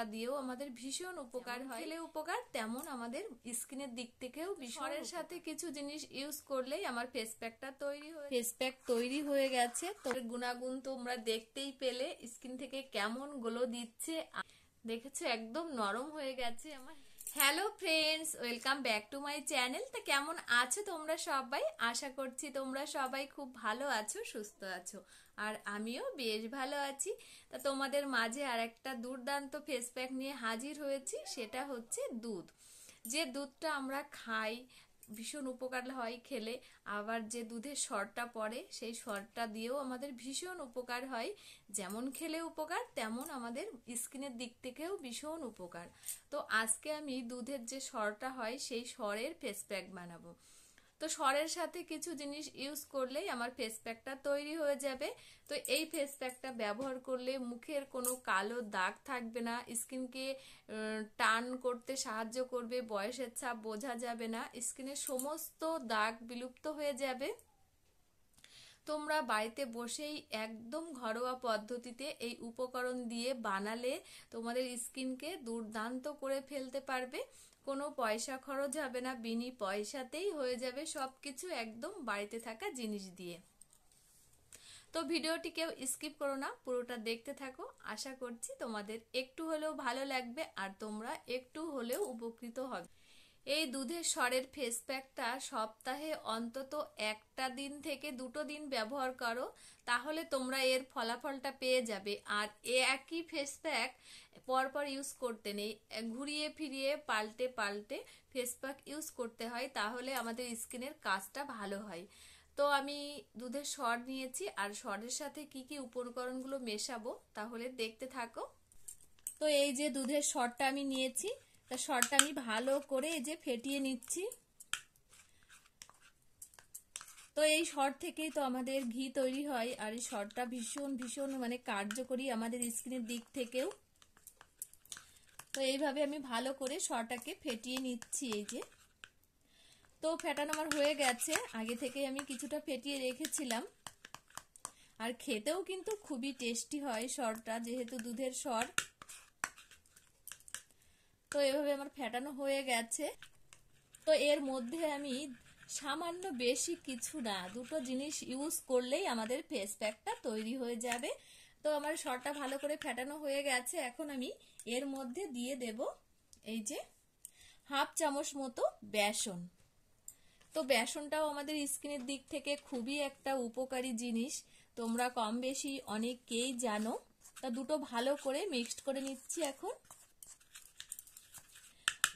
সরটা দিয়েও আমাদের ভীষণ উপকার হয়। খেলে উপকার তেমন আমাদের স্কিনের দিক থেকেও সরের সাথে কিছু জিনিস ইউজ করলেই আমার ফেস প্যাকটা তৈরি হয়ে গেছে। তো গুণাগুণ তোমরা দেখতেই পেলে, স্কিন থেকে কেমন গ্লো দিচ্ছে দেখেছো, একদম নরম হয়ে গেছে আমার। Hello friends, welcome back to my channel. তা কেমন আছো তোমরা সবাই? আশা করছি তোমরা সবাই খুব ভালো আছো, সুস্থ আছো, আর আমিও বেশ ভালো আছি। তা তোমাদের মাঝে আর একটা দুর্দান্ত ফেস প্যাক নিয়ে হাজির হয়েছি, সেটা হচ্ছে দুধ। যে দুধটা আমরা খাই ভীষণ উপকার হয় খেলে, আবার যে দুধের সরটা পড়ে সেই সরটা দিয়েও আমাদের ভীষণ উপকার হয়। যেমন খেলে উপকার তেমন আমাদের স্কিনের দিক থেকেও ভীষণ উপকার। তো আজকে আমি দুধের যে সরটা হয় সেই সরের ফেস প্যাক বানাবো। তো সরের সাথে কিছু জিনিস ইউজ করলেই আমার ফেস প্যাকটা তৈরি হয়ে যাবে। তো এই ফেস প্যাকটা ব্যবহার করলে মুখের কোনো কালো দাগ থাকবে না, স্কিনকে টান করতে সাহায্য করবে, বয়সের ছাপ বোঝা যাবে না, স্কিনের সমস্ত দাগ বিলুপ্ত হয়ে যাবে। তোমরা বাড়িতে বসেই একদম ঘরোয়া পদ্ধতিতে এই উপকরণ দিয়ে বানালে তোমাদের স্কিনকে দুর্দান্ত করে ফেলতে পারবে। কোনো পয়সা খরচ হবে না, বিনি পয়সাতেই হয়ে যাবে সবকিছু, একদম বাড়িতে থাকা জিনিস দিয়ে। তো ভিডিওটি কেউ স্কিপ করো না, পুরোটা দেখতে থাকো। আশা করছি তোমাদের একটু হলেও ভালো লাগবে আর তোমরা একটু হলেও উপকৃত হবে। এই দুধের সরের ফেস প্যাকটা সপ্তাহে অন্তত একটা দিন থেকে 2 দিন ব্যবহার করো, তাহলে তোমরা এর ফলাফলটা পেয়ে যাবে। আর একই ফেস প্যাক পরপর ইউজ করতে নেই, ঘুরিয়ে ফিরিয়ে পাল্টে পাল্টে ফেস প্যাক ইউজ করতে হয়, তাহলে আমাদের স্কিনের কাজটা ভালো হয়। তো আমি দুধের সর নিয়েছি, আর সরের সাথে কি কি উপকরণগুলো মেশাবো তাহলে দেখতে থাকো। তো এই যে দুধের সরটা আমি নিয়েছি, তা সরটা আমি ভালো করে এই যে ফেটিয়ে নিচ্ছি। তো এই সর থেকেই তো আমাদের ঘি তৈরি হয়, আর এই সরটা ভীষণ ভীষণ মানে কার্যকরী আমাদের স্কিনের দিক থেকেও। তো এইভাবে আমি ভালো করে সরটাকে ফেটিয়ে নিচ্ছি। এই যে তো ফেটানো আমার হয়ে গেছে, আগে থেকে আমি কিছুটা ফেটিয়ে রেখেছিলাম। আর খেতেও কিন্তু খুবই টেস্টি হয় সরটা, যেহেতু দুধের সর। তো এভাবে আমার ফেটানো হয়ে গেছে। তো এর মধ্যে আমি সামান্য, বেশি কিছু না, 2টো জিনিস ইউজ করলেই আমাদের ফেস প্যাকটা তৈরি হয়ে যাবে। তো আমার সরটা ভালো করে ফেটানো হয়ে গেছে। এখন আমি এর মধ্যে দিয়ে দেব এই যে 1/2 চামচ মতো বেসন। তো বেসনটাও আমাদের স্কিনের দিক থেকে খুবই একটা উপকারী জিনিস, তোমরা কম বেশি অনেকেই জানো। তা দুটো ভালো করে মিক্সড করে নিচ্ছি এখন।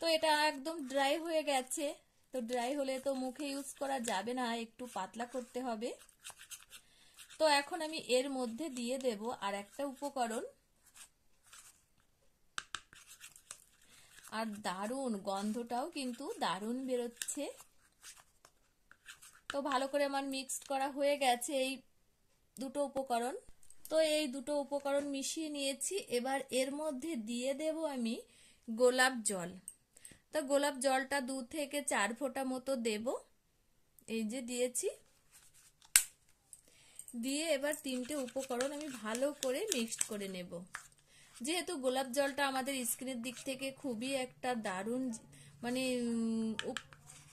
তো এটা একদম ড্রাই হয়ে গেছে। তো ড্রাই হলে তো মুখে ইউজ করা যাবে না, একটু পাতলা করতে হবে। তো এখন আমি এর মধ্যে দিয়ে দেব আর একটা উপকরণ, আর দারুণ গন্ধটাও কিন্তু দারুণ বেরোচ্ছে। তো ভালো করে আমার মিক্সড করা হয়ে গেছে এই 2টো উপকরণ। তো এই 2টো উপকরণ মিশিয়ে নিয়েছি। এবার এর মধ্যে দিয়ে দেব আমি গোলাপ জল। তো গোলাপ জলটা 2 থেকে 4 ফোঁটা মতো দেব। এই যে দিয়েছি, দিয়ে এবার 3টে উপকরণ আমি ভালো করে মিক্সড করে নেব। যেহেতু গোলাপ জলটা আমাদের স্কিনের দিক থেকে খুবই একটা দারুণ মানে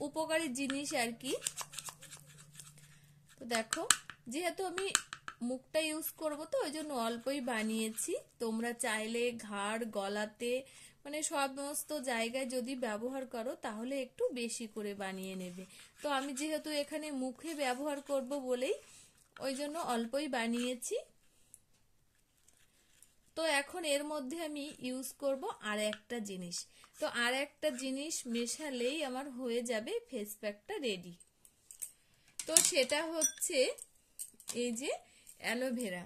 উপকারী জিনিস আর কি। তো দেখো, যেহেতু আমি মুখটা ইউজ করব তো ওই জন্য অল্পই বানিয়েছি। তোমরা চাইলে ঘাড়, গলাতে মানে সমস্ত জায়গায় যদি ব্যবহার করো তাহলে একটু বেশি করে বানিয়ে নেবে। তো আমি যেহেতু এখানে মুখে ব্যবহার করব বলেই ওই জন্য অল্পই বানিয়েছি। তো এখন এর মধ্যে আমি ইউজ করব আর একটা জিনিস। তো আর একটা জিনিস মেশালেই আমার হয়ে যাবে ফেস প্যাকটা রেডি। তো সেটা হচ্ছে এই যে অ্যালোভেরা।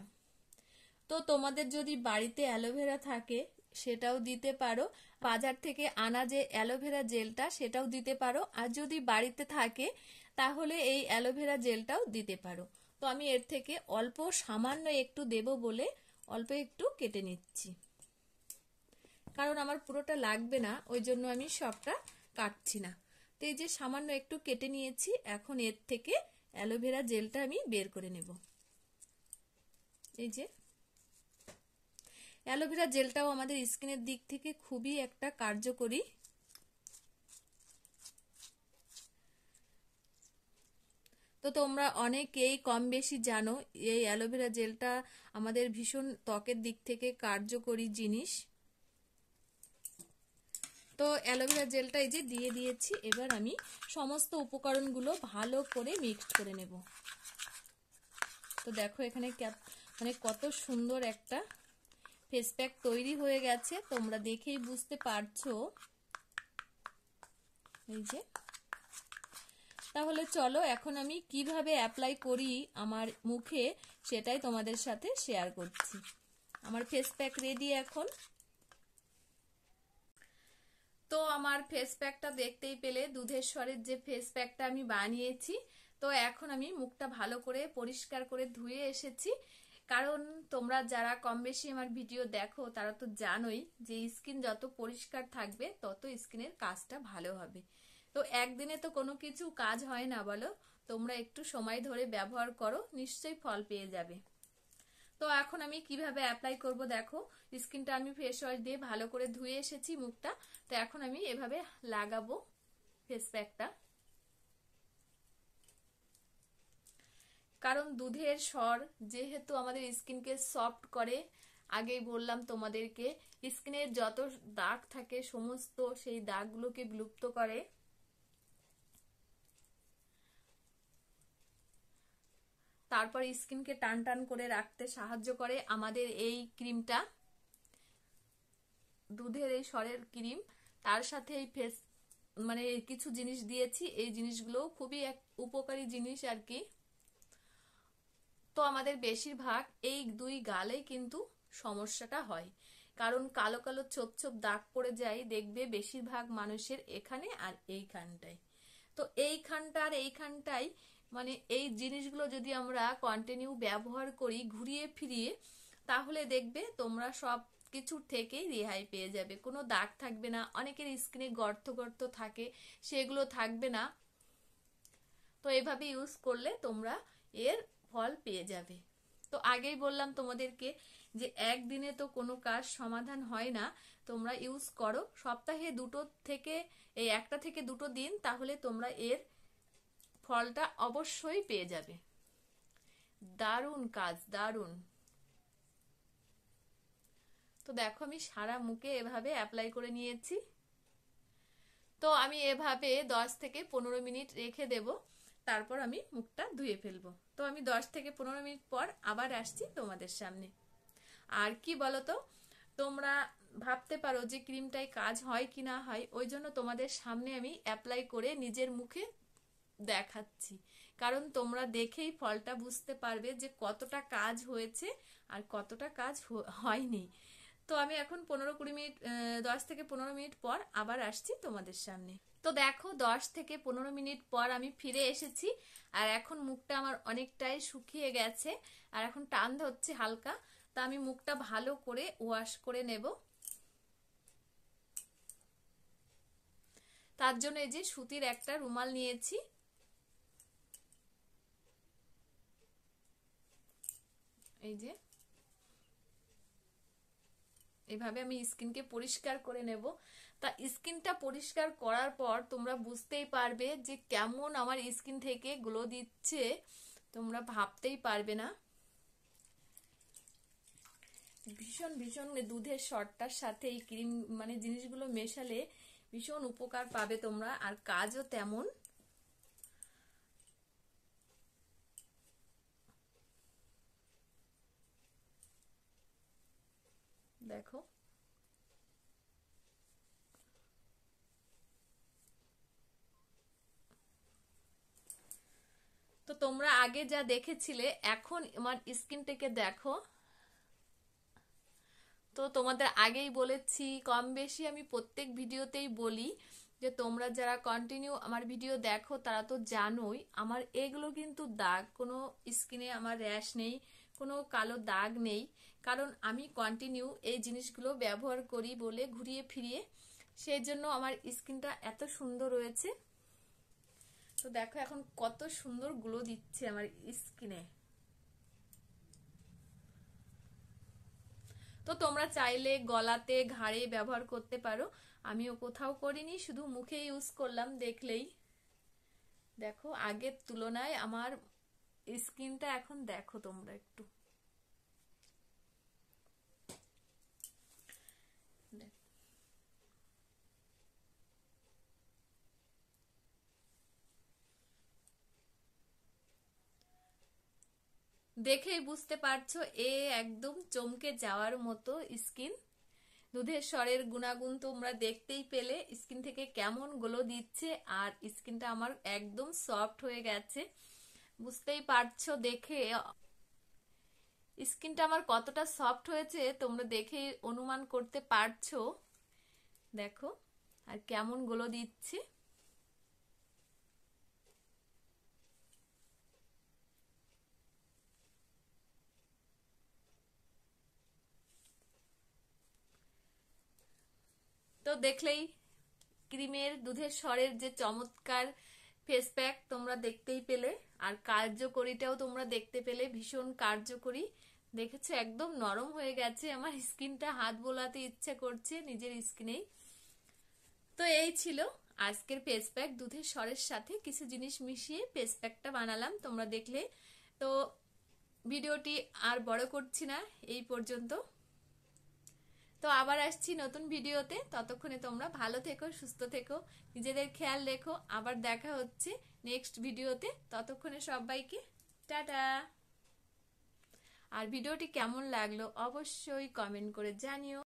তো তোমাদের যদি বাড়িতে অ্যালোভেরা থাকে সেটাও দিতে পারো, বাজার থেকে আনা যে অ্যালোভেরা জেলটা সেটাও দিতে পারো, আর যদি বাড়িতে থাকে তাহলে এই অ্যালোভেরা জেলটাও দিতে পারো। তো আমি এর থেকে অল্প সামান্য একটু দেব বলে অল্প একটু কেটে নিচ্ছি, কারণ আমার পুরোটা লাগবে না, ওই জন্য আমি সবটা কাটছি না। তো এই যে সামান্য একটু কেটে নিয়েছি, এখন এর থেকে অ্যালোভেরা জেলটা আমি বের করে নেব। এই যে অ্যালোভেরা জেলটাও আমাদের স্কিনের দিক থেকে খুবই একটা কার্যকরী। তো তোমরা অনেকেই কম বেশি জানো এই অ্যালোভেরা জেলটা আমাদের ভীষণ ত্বকের দিক থেকে কার্যকরী জিনিস। তো অ্যালোভেরা জেলটা এই যে দিয়ে দিয়েছি, এবার আমি সমস্ত উপকরণগুলো ভালো করে মিক্সড করে নেব। তো দেখো এখানে মানে কত সুন্দর একটা ফেস প্যাক তৈরি হয়ে গেছে, তোমরা দেখেই বুঝতে পারছো। এই যে, তাহলে চলো এখন আমি কিভাবে অ্যাপ্লাই করি আমার মুখে সেটাই তোমাদের সাথে শেয়ার করছি। আমার ফেস প্যাক রেডি এখন। তো আমার ফেস প্যাকটা দেখতেই পেলে, দুধের স্বরের যে ফেস প্যাকটা আমি বানিয়েছি। তো এখন আমি মুখটা ভালো করে পরিষ্কার করে ধুয়ে এসেছি, কারণ তোমরা যারা কম বেশি আমার ভিডিও দেখো তারা তো জানোই যে স্কিন যত পরিষ্কার থাকবে তত স্কিনের কাজটা ভালো হবে। তো একদিনে তো কোনো কিছু কাজ হয় না বলো, তোমরা একটু সময় ধরে ব্যবহার করো, নিশ্চয়ই ফল পেয়ে যাবে। তো এখন আমি কিভাবে অ্যাপ্লাই করব দেখো, স্কিনটা আমি ফেস ওয়াশ দিয়ে ভালো করে ধুয়ে এসেছি মুখটা। তো এখন আমি এভাবে লাগাবো ফেস প্যাকটা, কারণ দুধের স্বর যেহেতু আমাদের স্কিনকে সফট করে। আগেই বললাম তোমাদেরকে, স্কিনের যত দাগ থাকে সমস্ত সেই দাগগুলোকে বিলুপ্ত করে। তারপর স্কিনকে টান টান করে রাখতে সাহায্য করে আমাদের এই ক্রিমটা, দুধের এই স্বরের ক্রিম। তার সাথে এই ফেস মানে কিছু জিনিস দিয়েছি, এই জিনিসগুলো খুবই এক উপকারী জিনিস আর কি। তো আমাদের বেশিরভাগ এই দুই গালেই কিন্তু সমস্যাটা হয়, কারণ কালো কালো ছোপ ছোপ দাগ পড়ে যায়, দেখবে বেশিরভাগ মানুষের এখানে আর এইখানটায়। তো এইখানটা আর এইখানটায় মানে এই জিনিসগুলো যদি আমরা কন্টিনিউ ব্যবহার করি ঘুরিয়ে ফিরিয়ে, তাহলে দেখবে তোমরা সব কিছুর থেকেই রেহাই পেয়ে যাবে, কোনো দাগ থাকবে না। অনেকের স্কিনে গর্ত গর্ত থাকে, সেগুলো থাকবে না। তো এভাবে ইউজ করলে তোমরা এর ফল পেয়ে যাবে। তো আগেই বললাম তোমাদেরকে যে একদিনে তো কোনো কাজ সমাধান হয় না, তোমরা ইউজ করো সপ্তাহে একটা থেকে দুটো দিন, তাহলে তোমরা এর ফলটা অবশ্যই পেয়ে যাবে। দারুণ কাজ, দারুণ। তো দেখো আমি সারা মুখে এভাবে অ্যাপ্লাই করে নিয়েছি। তো আমি এভাবে 10 থেকে 15 মিনিট রেখে দেব, তারপর আমি মুখটা ধুয়ে ফেলবো। তো আমি 10 থেকে 15 মিনিট পর আবার আসছি তোমাদের সামনে। আর কি বলতো, তোমরা ভাবতে পারো যে ক্রিমটায় কাজ হয় কি না হয়, ওই জন্য তোমাদের সামনে আমি অ্যাপ্লাই করে নিজের মুখে দেখাচ্ছি, কারণ তোমরা দেখেই ফলটা বুঝতে পারবে যে কতটা কাজ হয়েছে আর কতটা কাজ হয়নি। তো আমি এখন 15-20 মিনিট 10 থেকে 15 মিনিট পর আবার আসছি তোমাদের সামনে। তো দেখো 10 থেকে 15 মিনিট পর আমি ফিরে এসেছি, আর এখন মুখটা আমার অনেকটাই শুকিয়ে গেছে আর এখন টান ধরছে হালকা। তা আমি মুখটা ভালো করে ওয়াশ করে নেব। তার জন্য এই যে সুতির একটা রুমাল নিয়েছি, এই যে এভাবে আমি স্কিনকে পরিষ্কার করে নেব। তা স্কিনটা পরিষ্কার করার পর তোমরা বুঝতেই পারবে যে কেমন আমার স্কিন থেকে গ্লো দিচ্ছে, তোমরা ভাবতেই পারবে না। ভীষণ ভীষণ দুধের স্বরটার সাথে এই ক্রিম মানে জিনিসগুলো মেশালে ভীষণ উপকার পাবে তোমরা, আর কাজও তেমন। দেখো তো তোমরা আগে যা দেখেছিলে এখন আমার স্কিনটাকে দেখো। তো তোমাদের আগেই বলেছি, কম বেশি আমি প্রত্যেক ভিডিওতেই বলি যে তোমরা যারা কন্টিনিউ আমার ভিডিও দেখো তারা তো জানোই আমার এগুলো কিন্তু দাগ, কোনো স্কিনে আমার র্যাশ নেই, কোনো কালো দাগ নেই, কারণ আমি কন্টিনিউ এই জিনিসগুলো ব্যবহার করি বলে ঘুরিয়ে ফিরিয়ে, সেই জন্য আমার স্কিনটা এত সুন্দর রয়েছে। তো দেখো এখন কত সুন্দর গ্লো দিচ্ছে আমার স্কিনে। তো তোমরা চাইলে গলাতে ঘাড়ে ব্যবহার করতে পারো, আমিও কোথাও করিনি, শুধু মুখে ইউজ করলাম। দেখলেই দেখো আগের তুলনায় আমার স্কিনটা এখন দেখো তোমরা একটু। দেখেই বুঝতে পারছো এ একদম চমকে যাওয়ার মতো স্কিন। দুধের স্বরের গুণাগুণ তোমরা দেখতেই পেলে, স্কিন থেকে কেমন গ্লো দিচ্ছে, আর স্কিনটা আমার একদম সফট হয়ে গেছে। বুঝতেই পারছো দেখে স্কিনটা আমার কতটা সফট হয়েছে, তোমরা দেখে অনুমান করতে পারছো। দেখো আর কেমন গ্লো দিচ্ছে। তো দেখলেই ক্রিমের দুধের স্বরের যে চমৎকার ফেস প্যাক তোমরা দেখতেই পেলে, আর কার্যকরীটাও তোমরা দেখতে পেলে, ভীষণ কার্যকরী। দেখেছো একদম নরম হয়ে গেছে আমার স্কিনটা, হাত বোলাতে ইচ্ছে করছে নিজের স্কিনেই। তো এই ছিল আজকের ফেস প্যাক। দুধের স্বরের সাথে কিছু জিনিস মিশিয়ে ফেস প্যাকটা বানালাম, তোমরা দেখলে। তো ভিডিওটি আর বড় করছি না, এই পর্যন্ত। তো আবার আসছি নতুন ভিডিওতে, ততক্ষণে তোমরা ভালো থেকো, সুস্থ থেকো, নিজেদের খেয়াল রেখো। আবার দেখা হচ্ছে নেক্সট ভিডিওতে, ততক্ষণে সবাইকে টাটা। আর ভিডিওটি কেমন লাগলো অবশ্যই কমেন্ট করে জানিও।